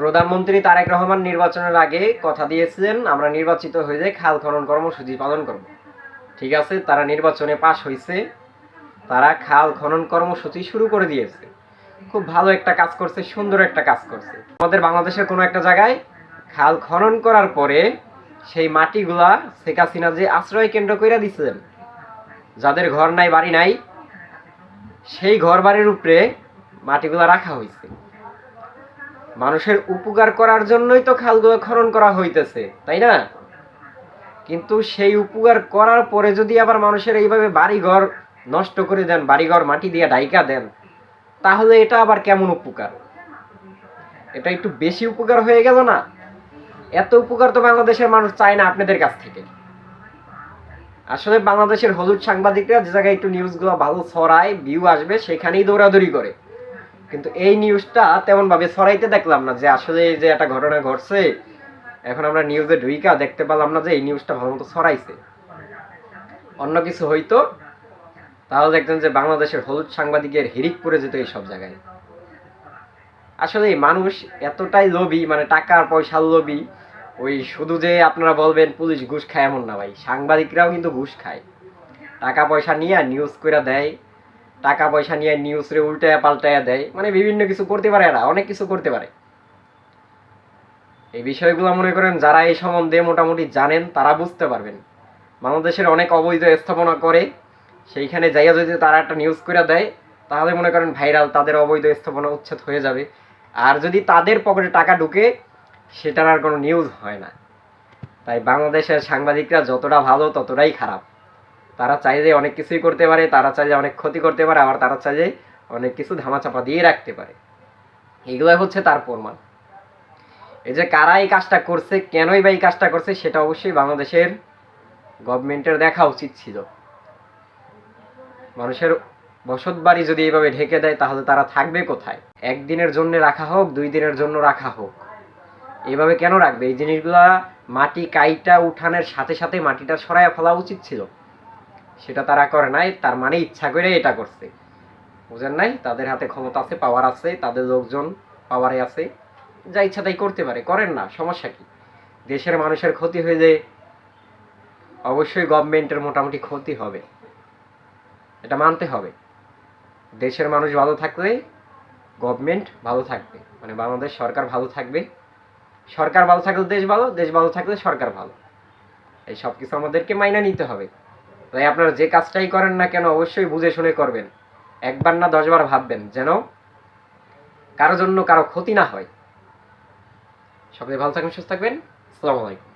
প্রধানমন্ত্রী তারেক রহমান নির্বাচনের আগে কথা দিয়েছিলেন, আমরা নির্বাচিত হয়ে যাই খাল খনন কর্মসূচি পালন করব। ঠিক আছে, তারা নির্বাচনে পাশ হয়েছে, তারা খাল খনন কর্মসূচি শুরু করে দিয়েছে। খুব ভালো একটা কাজ করছে, সুন্দর একটা কাজ করছে। আমাদের বাংলাদেশের কোনো একটা জায়গায় খাল খনন করার পরে সেই মাটিগুলা শেখ হাসিনা যে আশ্রয় কেন্দ্র করে দিচ্ছিলেন, যাদের ঘর নাই বাড়ি নাই, সেই ঘর বাড়ির উপরে মাটিগুলা রাখা হয়েছে। মানুষের উপকার করার জন্যই তো খালগুলো খনন করা হইতেছে, তাই না? কিন্তু সেই উপকার করার পরে যদি আবার মানুষের এইভাবে বাড়িঘর নষ্ট করে দেন, বাড়িঘর মাটি দিয়ে ঢাইকা দেন, তাহলে এটা আবার কেমন উপকার? এটা একটু বেশি উপকার হয়ে গেল না? এত উপকার তো বাংলাদেশের মানুষ চায় না আপনাদের কাছ থেকে। আসলে বাংলাদেশের হলুদ সাংবাদিকরা যে জায়গায় একটু নিউজগুলো ভালো ছড়ায়, ভিউ আসবে, সেখানেই দৌড়াদৌড়ি করে। কিন্তু এই নিউজটা তেমন ভাবে ছড়াইতে দেখলাম না, যে আসলে যে একটা ঘটনা ঘটছে, এখন আমরা নিউজে ঢুইকা দেখতে পেলাম না যে এই নিউজটা ভালো মতো ছড়াইছে। অন্য কিছু হইতো তাহলে দেখতেন যে বাংলাদেশের হলুদ সাংবাদিকের হিরিক পড়ে যেত এই সব জায়গায়। আসলে মানুষ এতটাই লোভী, মানে টাকার পয়সার লোভী। ওই শুধু যে আপনারা বলবেন পুলিশ ঘুষ খায় এমন না ভাই, সাংবাদিকরাও কিন্তু ঘুষ খায়। টাকা পয়সা নিয়ে নিউজ করে দেয়, টাকা পয়সা নিয়ে নিউজরে উল্টায়া পাল্টায়া দেয়, মানে বিভিন্ন কিছু করতে পারে, এরা অনেক কিছু করতে পারে। এই বিষয়গুলো মনে করেন যারা এই সম্বন্ধে মোটামুটি জানেন তারা বুঝতে পারবেন। বাংলাদেশের অনেক অবৈধ স্থাপনা করে, সেইখানে যাইয়া যদি তারা একটা নিউজ করে দেয়, তাহলে মনে করেন ভাইরাল, তাদের অবৈধ স্থাপনা উচ্ছেদ হয়ে যাবে। আর যদি তাদের পকেটে টাকা ঢুকে, সেটার আর কোনো নিউজ হয় না। তাই বাংলাদেশের সাংবাদিকরা যতটা ভালো ততটাই খারাপ। তারা চাইলে অনেক কিছুই করতে পারে, তারা চাইলে অনেক ক্ষতি করতে পারে, আবার তারা চাইলে অনেক কিছু ধামাচাপা দিয়ে রাখতে পারে। এগুলোই হচ্ছে তার প্রমাণ। এই যে কারা এই কাজটা করছে, কেনই বা এই কাজটা করছে, সেটা অবশ্যই বাংলাদেশের গভর্নমেন্টের দেখা উচিত ছিল। মানুষের বসত বাড়ি যদি এইভাবে ঢেকে দেয়, তাহলে তারা থাকবে কোথায়? একদিনের জন্য রাখা হোক, 2 দিনের জন্য রাখা হোক, এইভাবে কেন রাখবে? এই জিনিসগুলা মাটি কাইটা উঠানের সাথে সাথে মাটিটা সরাইয়া ফেলা উচিত ছিল। সেটা তারা করে নাই, তার মানে ইচ্ছা করে এটা করছে। বুঝেন নাই? তাদের হাতে ক্ষমতা আছে, পাওয়ার আছে, তাদের লোকজন পাওয়ারে আছে, যা ইচ্ছা তাই করতে পারে। করেন না, সমস্যা কি? দেশের মানুষের ক্ষতি হয়ে যায়, অবশ্যই গভর্নমেন্টের মোটামুটি ক্ষতি হবে, এটা মানতে হবে। দেশের মানুষ ভালো থাকলে গভর্নমেন্ট ভালো থাকবে, মানে বাংলাদেশ সরকার ভালো থাকবে। সরকার ভালো থাকলে দেশ ভালো, দেশ ভালো থাকলে সরকার ভালো। এই সব কিছু আমাদেরকে মাইনা নিতে হবে। তাই আপনারা যে কাজটাই করেন না কেন, অবশ্যই বুঝে শুনে করবেন। একবার না 10 বার ভাববেন, যেন কারো জন্য কারো ক্ষতি না হয়। সকলে ভালো থাকবেন, সুস্থ থাকবেন। আসসালামু আলাইকুম।